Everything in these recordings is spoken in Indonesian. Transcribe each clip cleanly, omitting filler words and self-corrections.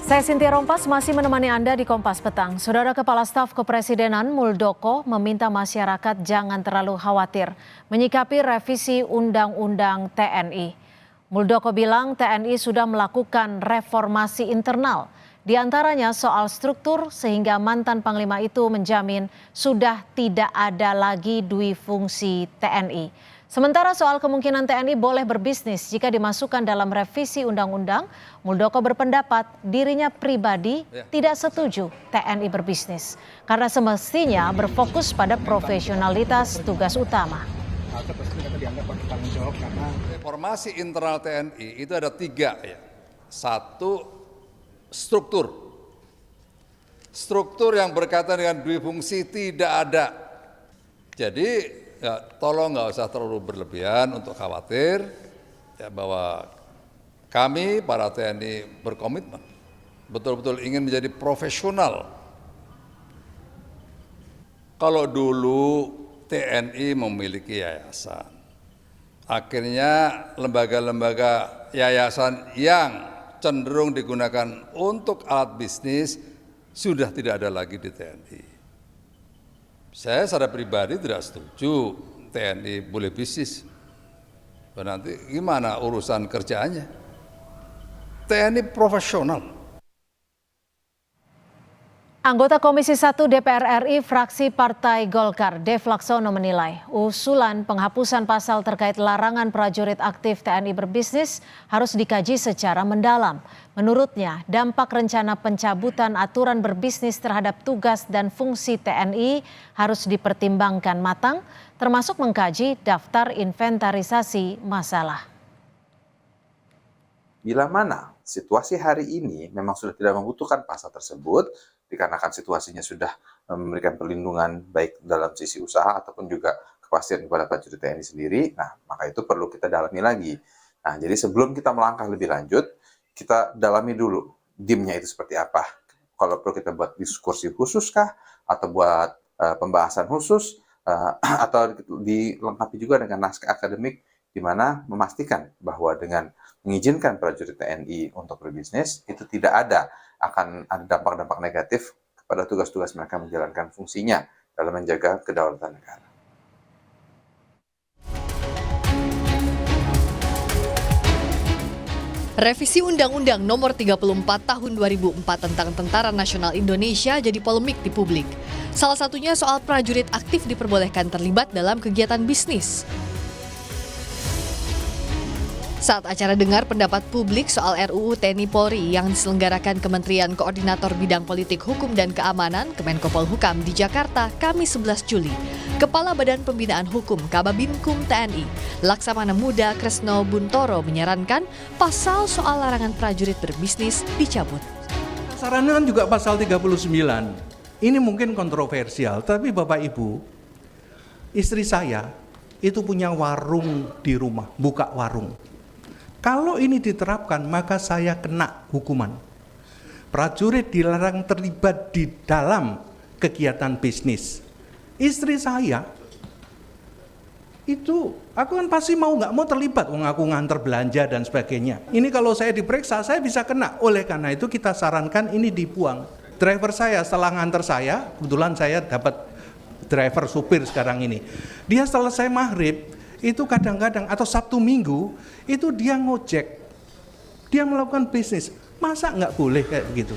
Saya Cynthia Rompas masih menemani Anda di Kompas Petang. Saudara Kepala Staf Kepresidenan Muldoko meminta masyarakat jangan terlalu khawatir menyikapi revisi Undang-Undang TNI. Muldoko bilang TNI sudah melakukan reformasi internal, di antaranya soal struktur sehingga mantan Panglima itu menjamin sudah tidak ada lagi dui fungsi TNI. Sementara soal kemungkinan TNI boleh berbisnis jika dimasukkan dalam revisi undang-undang, Muldoko berpendapat dirinya pribadi tidak setuju TNI berbisnis karena semestinya berfokus pada profesionalitas tugas utama. Reformasi internal TNI itu ada 3 ya. 1, struktur. Struktur yang berkaitan dengan dui fungsi tidak ada. Jadi ya, tolong nggak usah terlalu berlebihan untuk khawatir ya, bahwa kami para TNI berkomitmen betul-betul ingin menjadi profesional. Kalau dulu TNI memiliki yayasan, akhirnya lembaga-lembaga yayasan yang cenderung digunakan untuk alat bisnis sudah tidak ada lagi di TNI. Saya secara pribadi tidak setuju TNI boleh bisnis. Nanti gimana urusan kerjaannya? TNI profesional. Anggota Komisi 1 DPR RI fraksi Partai Golkar, Dev Laksono menilai usulan penghapusan pasal terkait larangan prajurit aktif TNI berbisnis harus dikaji secara mendalam. Menurutnya, dampak rencana pencabutan aturan berbisnis terhadap tugas dan fungsi TNI harus dipertimbangkan matang, termasuk mengkaji daftar inventarisasi masalah. Bila mana situasi hari ini memang sudah tidak membutuhkan pasal tersebut, dikarenakan situasinya sudah memberikan perlindungan baik dalam sisi usaha ataupun juga kepastian kepada prajurit TNI sendiri, nah maka itu perlu kita dalami lagi. Nah, jadi sebelum kita melangkah lebih lanjut, kita dalami dulu DIM-nya itu seperti apa. Kalau perlu kita buat diskusi khusus kah, atau buat pembahasan khusus, atau dilengkapi juga dengan naskah akademik di mana memastikan bahwa dengan mengizinkan prajurit TNI untuk berbisnis itu tidak akan ada dampak-dampak negatif kepada tugas-tugas mereka menjalankan fungsinya dalam menjaga kedaulatan negara. Revisi Undang-Undang Nomor 34 Tahun 2004 tentang Tentara Nasional Indonesia jadi polemik di publik. Salah satunya soal prajurit aktif diperbolehkan terlibat dalam kegiatan bisnis. Saat acara dengar pendapat publik soal RUU TNI Polri yang diselenggarakan Kementerian Koordinator Bidang Politik Hukum dan Keamanan Kemenko Polhukam di Jakarta, Kamis 11 Juli, Kepala Badan Pembinaan Hukum Kababinkum TNI, Laksamana Muda Kresno Buntoro menyarankan pasal soal larangan prajurit berbisnis dicabut. Sarannya kan juga pasal 39. Ini mungkin kontroversial, tapi Bapak Ibu, istri saya itu punya warung di rumah, buka warung. Kalau ini diterapkan, maka saya kena hukuman. Prajurit dilarang terlibat di dalam kegiatan bisnis. Istri saya, itu aku kan pasti nggak mau terlibat, aku nganter belanja dan sebagainya. Ini kalau saya diperiksa, saya bisa kena. Oleh karena itu kita sarankan ini dibuang. Driver saya setelah nganter saya, kebetulan saya dapat driver supir sekarang ini. Dia selesai maghrib, itu kadang-kadang atau Sabtu Minggu itu dia ngojek, dia melakukan bisnis, masa nggak boleh kayak begitu?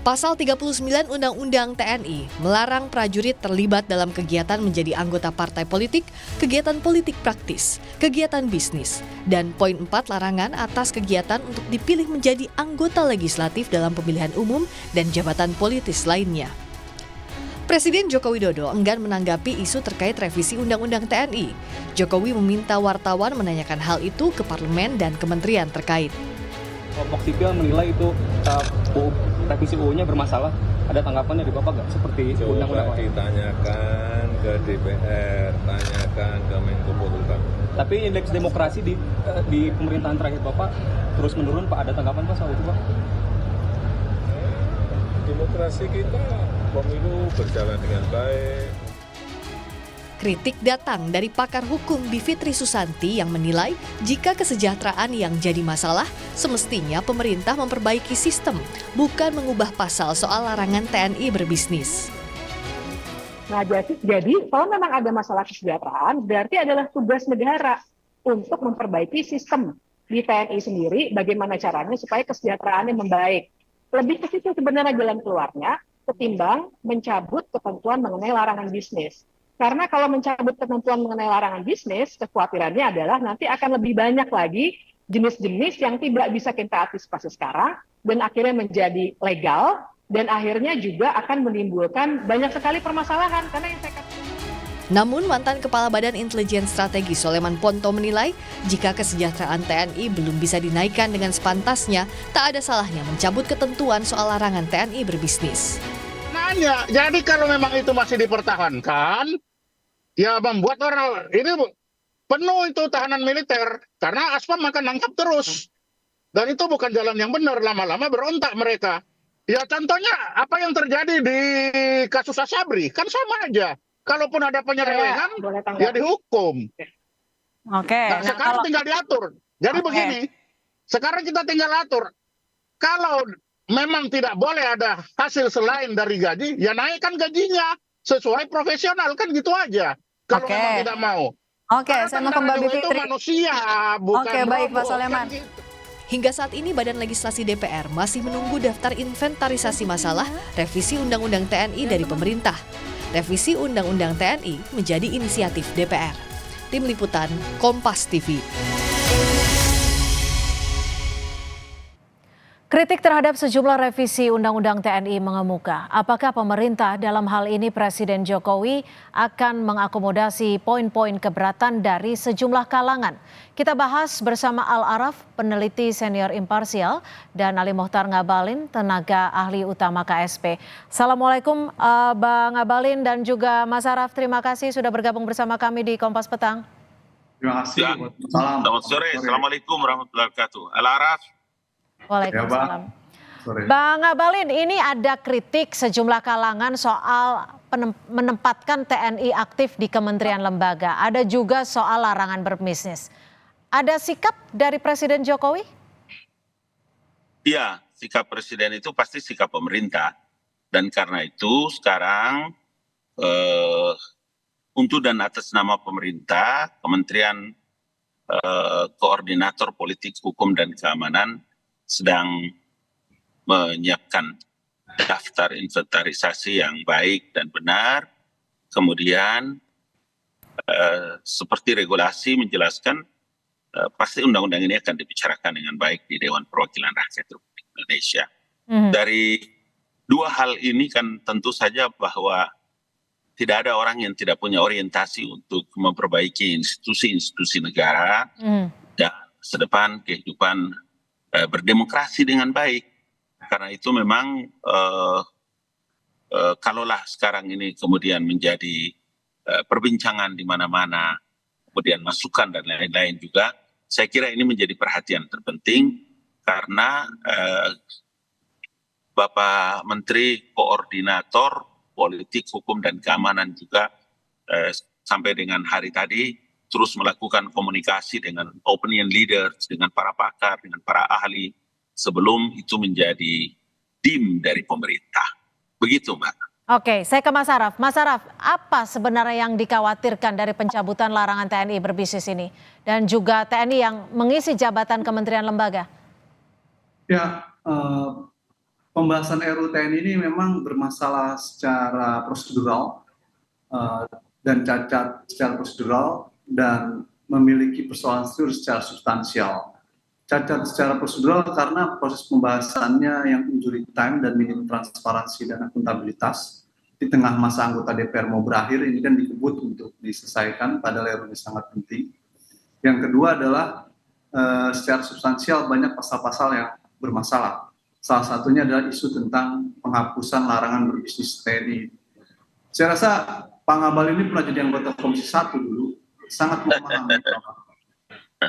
Pasal 39 Undang-Undang TNI melarang prajurit terlibat dalam kegiatan menjadi anggota partai politik, kegiatan politik praktis, kegiatan bisnis, dan poin 4 larangan atas kegiatan untuk dipilih menjadi anggota legislatif dalam pemilihan umum dan jabatan politis lainnya. Presiden Joko Widodo enggan menanggapi isu terkait revisi Undang-Undang TNI. Jokowi meminta wartawan menanyakan hal itu ke parlemen dan kementerian terkait. Kelompok sipil menilai itu revisi UU-nya bermasalah. Ada tanggapannya di Bapak nggak? Seperti Undang-Undang ditanyakan ke DPR, tanyakan ke Menko Polhukam. Tapi indeks demokrasi di pemerintahan terakhir Bapak terus menurun, Pak. Ada tanggapan Pak soal itu, Pak? Demokrasi kita, pemilu berjalan dengan baik. Kritik datang dari pakar hukum Bivitri Susanti yang menilai jika kesejahteraan yang jadi masalah, semestinya pemerintah memperbaiki sistem, bukan mengubah pasal soal larangan TNI berbisnis. Nah, jadi kalau memang ada masalah kesejahteraan, berarti adalah tugas negara untuk memperbaiki sistem di TNI sendiri, bagaimana caranya supaya kesejahteraannya membaik. Lebih ke situ sebenarnya jalan keluarnya, ketimbang mencabut ketentuan mengenai larangan bisnis. Karena kalau mencabut ketentuan mengenai larangan bisnis, kekhawatirannya adalah nanti akan lebih banyak lagi jenis-jenis yang tidak bisa kita antisipasi sekarang, dan akhirnya menjadi legal, dan akhirnya juga akan menimbulkan banyak sekali permasalahan. Karena yang saya katakan. Namun, mantan Kepala Badan Intelijen Strategi Soleman Ponto menilai jika kesejahteraan TNI belum bisa dinaikkan dengan sepantasnya, tak ada salahnya mencabut ketentuan soal larangan TNI berbisnis. Nanya, jadi kalau memang itu masih dipertahankan, ya membuat orang ini penuh itu tahanan militer, karena aspam akan nangkap terus. Dan itu bukan jalan yang benar, lama-lama berontak mereka. Ya contohnya apa yang terjadi di kasus Asabri, kan sama aja. Kalaupun ada penyelewengan, ya dihukum. Oke. Nah, sekarang tinggal diatur. Jadi begini, sekarang kita tinggal atur. Kalau memang tidak boleh ada hasil selain dari gaji, ya naikkan gajinya sesuai profesional, kan gitu aja. Kalau memang tidak mau. Oke, saya mau ke Mbak Bivitri. Itu manusia, bukan Oke, baik Pak robot, Soleman. kan gitu. Hingga saat ini Badan Legislasi DPR masih menunggu daftar inventarisasi masalah revisi Undang-Undang TNI dari pemerintah. Revisi Undang-Undang TNI menjadi inisiatif DPR. Tim Liputan, Kompas TV. Kritik terhadap sejumlah revisi Undang-Undang TNI mengemuka. Apakah pemerintah, dalam hal ini Presiden Jokowi, akan mengakomodasi poin-poin keberatan dari sejumlah kalangan? Kita bahas bersama Al-Araf, peneliti senior imparsial, dan Ali Mohtar Ngabalin, tenaga ahli utama KSP. Assalamualaikum Bang Ngabalin dan juga Mas Araf, terima kasih sudah bergabung bersama kami di Kompas Petang. Terima kasih. Selamat sore. Assalamualaikum warahmatullahi wabarakatuh. Al-Araf. Waalaikumsalam. Bang Ngabalin, ini ada kritik sejumlah kalangan soal menempatkan TNI aktif di kementerian lembaga. Ada juga soal larangan berbisnis. Ada sikap dari Presiden Jokowi? Iya, sikap Presiden itu pasti sikap pemerintah. Dan karena itu sekarang untuk dan atas nama pemerintah, Kementerian Koordinator Politik, Hukum, dan Keamanan sedang menyiapkan daftar inventarisasi yang baik dan benar. Kemudian seperti regulasi menjelaskan, pasti undang-undang ini akan dibicarakan dengan baik di Dewan Perwakilan Rakyat Republik Indonesia. Dari dua hal ini kan tentu saja bahwa tidak ada orang yang tidak punya orientasi untuk memperbaiki institusi-institusi negara dan sedepan kehidupan berdemokrasi dengan baik. Karena itu memang kalaulah sekarang ini kemudian menjadi perbincangan di mana-mana, kemudian masukan dan lain-lain juga, saya kira ini menjadi perhatian terpenting karena Bapak Menteri Koordinator Politik, Hukum, dan Keamanan juga sampai dengan hari tadi terus melakukan komunikasi dengan opinion leaders, dengan para pakar, dengan para ahli, sebelum itu menjadi tim dari pemerintah. Begitu, Mbak. Oke, saya ke Mas Araf. Mas Araf, apa sebenarnya yang dikhawatirkan dari pencabutan larangan TNI berbisnis ini? Dan juga TNI yang mengisi jabatan kementerian lembaga? Ya, pembahasan RUU TNI ini memang bermasalah secara prosedural dan cacat secara prosedural, dan memiliki persoalan secara substansial. Cacat secara prosedural karena proses pembahasannya yang injury time dan minim transparansi dan akuntabilitas. Di tengah masa anggota DPR mau berakhir, ini kan dikebut untuk diselesaikan, padahal RUU ini sangat penting. Yang kedua adalah secara substansial banyak pasal-pasal yang bermasalah. Salah satunya adalah isu tentang penghapusan larangan berbisnis TNI. Saya rasa Pak Ngabalin ini pernah jadi anggota Komisi 1 dulu, sangat memahami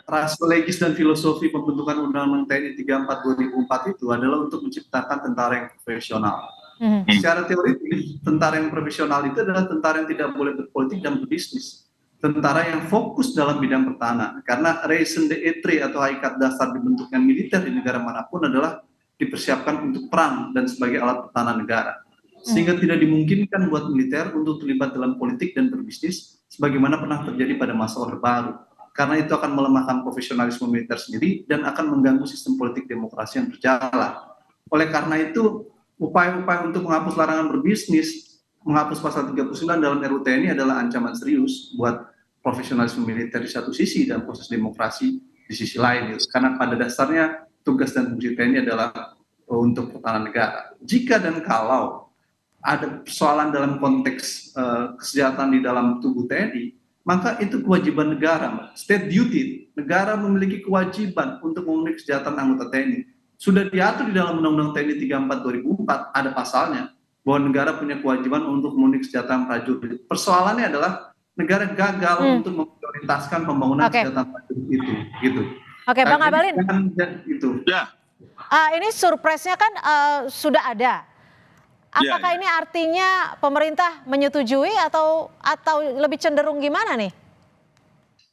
rasio legis dan filosofi pembentukan Undang-Undang TNI 34/2004 itu adalah untuk menciptakan tentara yang profesional. Secara teoritis, tentara yang profesional itu adalah tentara yang tidak boleh berpolitik dan berbisnis. Tentara yang fokus dalam bidang pertahanan. Karena raison d'être atau hakikat dasar dibentuknya militer di negara manapun adalah dipersiapkan untuk perang dan sebagai alat pertahanan negara. Sehingga tidak dimungkinkan buat militer untuk terlibat dalam politik dan berbisnis sebagaimana pernah terjadi pada masa Orde Baru. Karena itu akan melemahkan profesionalisme militer sendiri dan akan mengganggu sistem politik demokrasi yang berjalan. Oleh karena itu, upaya-upaya untuk menghapus larangan berbisnis, menghapus pasal 39 dalam RUU TNI adalah ancaman serius buat profesionalisme militer di satu sisi dan proses demokrasi di sisi lain. Karena pada dasarnya tugas dan fungsi TNI adalah untuk pertahanan negara. Jika dan kalau ada persoalan dalam konteks kesejahteraan di dalam tubuh TNI, maka itu kewajiban negara, state duty. Negara memiliki kewajiban untuk memenuhi kesejahteraan anggota TNI. Sudah diatur di dalam Undang-Undang TNI 34 2004, ada pasalnya bahwa negara punya kewajiban untuk memenuhi kesejahteraan prajurit. Persoalannya adalah negara gagal untuk memprioritaskan pembangunan kesejahteraan prajurit itu. Gitu. Oke, Bang Abalin. Itu. Ya. Ini surprise-nya kan sudah ada. Apakah ini artinya pemerintah menyetujui atau lebih cenderung gimana nih?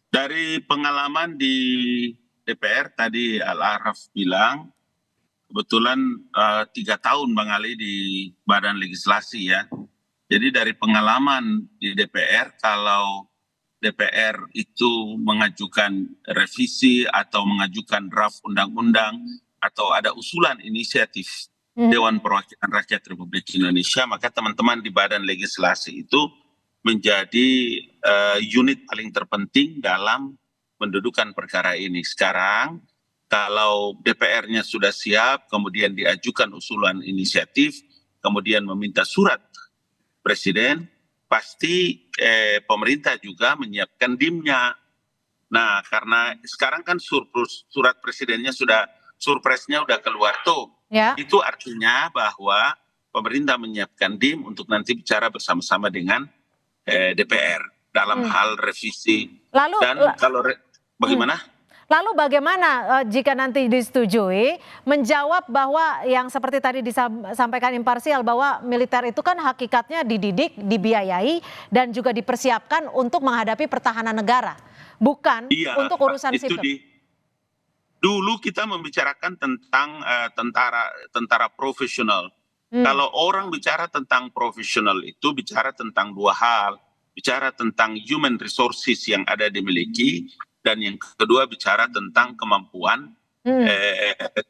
Dari pengalaman di DPR tadi Al-Araf bilang, kebetulan 3 tahun Bang Ali di Badan Legislasi ya. Jadi dari pengalaman di DPR, kalau DPR itu mengajukan revisi atau mengajukan draft undang-undang atau ada usulan inisiatif Dewan Perwakilan Rakyat Republik Indonesia, maka teman-teman di Badan Legislasi itu menjadi unit paling terpenting dalam mendudukan perkara ini. Sekarang kalau DPR-nya sudah siap, kemudian diajukan usulan inisiatif, kemudian meminta surat Presiden, pasti pemerintah juga menyiapkan DIM-nya. Nah, karena sekarang kan surat Presidennya surpresnya udah keluar tuh. Ya. Itu artinya bahwa pemerintah menyiapkan DIM untuk nanti bicara bersama-sama dengan DPR dalam hal revisi. Lalu, kalau bagaimana? Lalu bagaimana jika nanti disetujui menjawab bahwa yang seperti tadi disampaikan imparsial bahwa militer itu kan hakikatnya dididik, dibiayai dan juga dipersiapkan untuk menghadapi pertahanan negara, bukan untuk urusan sipil. Dulu kita membicarakan tentang tentara profesional. Kalau orang bicara tentang profesional itu bicara tentang 2 hal, bicara tentang human resources yang ada dimiliki. Dan yang kedua bicara tentang kemampuan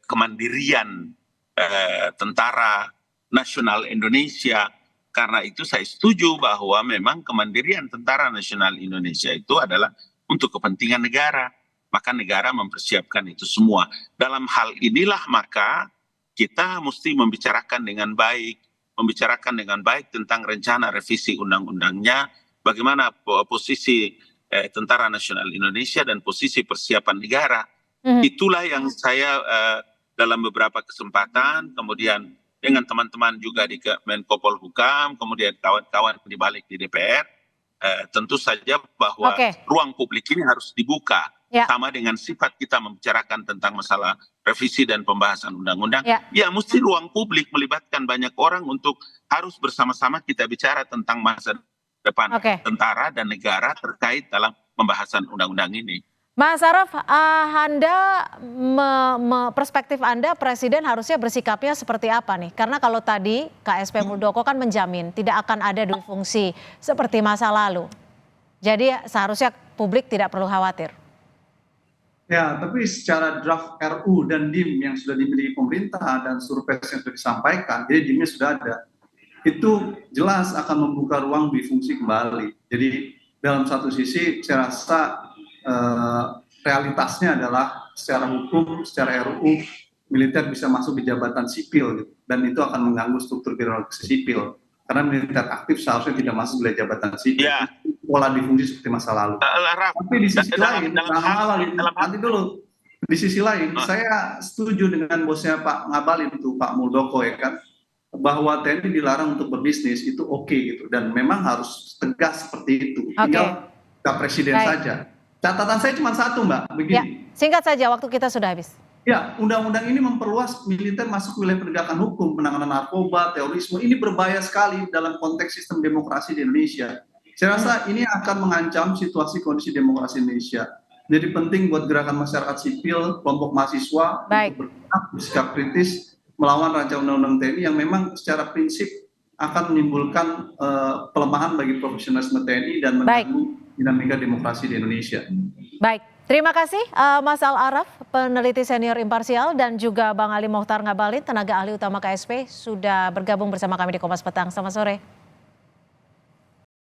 kemandirian tentara nasional Indonesia. Karena itu saya setuju bahwa memang kemandirian tentara nasional Indonesia itu adalah untuk kepentingan negara. Maka negara mempersiapkan itu semua. Dalam hal inilah maka kita mesti membicarakan dengan baik tentang rencana revisi undang-undangnya, bagaimana posisi Tentara Nasional Indonesia dan posisi persiapan negara. Itulah yang saya dalam beberapa kesempatan, kemudian dengan teman-teman juga di Menko Polhukam, kemudian kawan-kawan di balik di DPR, tentu saja bahwa ruang publik ini harus dibuka. Sama dengan sifat kita membicarakan tentang masalah revisi dan pembahasan undang-undang. Ya mesti ruang publik melibatkan banyak orang untuk harus bersama-sama kita bicara tentang masa depan tentara dan negara terkait dalam pembahasan undang-undang ini. Mas Araf, perspektif Anda Presiden harusnya bersikapnya seperti apa nih? Karena kalau tadi KSP Muldoko kan menjamin tidak akan ada dufungsi seperti masa lalu. Jadi seharusnya publik tidak perlu khawatir. Ya, tapi secara draft RU dan DIM yang sudah dimiliki pemerintah dan survei yang sudah disampaikan, jadi DIM-nya sudah ada. Itu jelas akan membuka ruang difungsi kembali. Jadi dalam satu sisi saya rasa realitasnya adalah secara hukum, secara RUU militer bisa masuk di jabatan sipil gitu, dan itu akan mengganggu struktur birokrasi sipil karena militer aktif seharusnya tidak masuk di jabatan sipil. Pola difungsi seperti masa lalu. Tapi di sisi lain, di sisi lain, saya setuju dengan bosnya Pak Ngabalin itu Pak Muldoko ya kan, bahwa TNI dilarang untuk berbisnis itu oke gitu, dan memang harus tegas seperti itu. Tinggal Presiden saja. Catatan saya cuma satu Mbak, begini. Ya, singkat saja, waktu kita sudah habis. Ya, undang-undang ini memperluas militer masuk wilayah penegakan hukum, penanganan narkoba, terorisme. Ini berbahaya sekali dalam konteks sistem demokrasi di Indonesia. Saya rasa ini akan mengancam situasi kondisi demokrasi Indonesia. Jadi penting buat gerakan masyarakat sipil, kelompok mahasiswa untuk bergerak, bersikap kritis melawan rancangan undang-undang TNI yang memang secara prinsip akan menimbulkan pelemahan bagi profesionalisme TNI dan mengganggu dinamika demokrasi di Indonesia. Baik, terima kasih Mas Al Araf, peneliti senior imparsial, dan juga Bang Ali Mohtar Ngabalin, tenaga ahli utama KSP, sudah bergabung bersama kami di Kompas Petang. Selamat sore.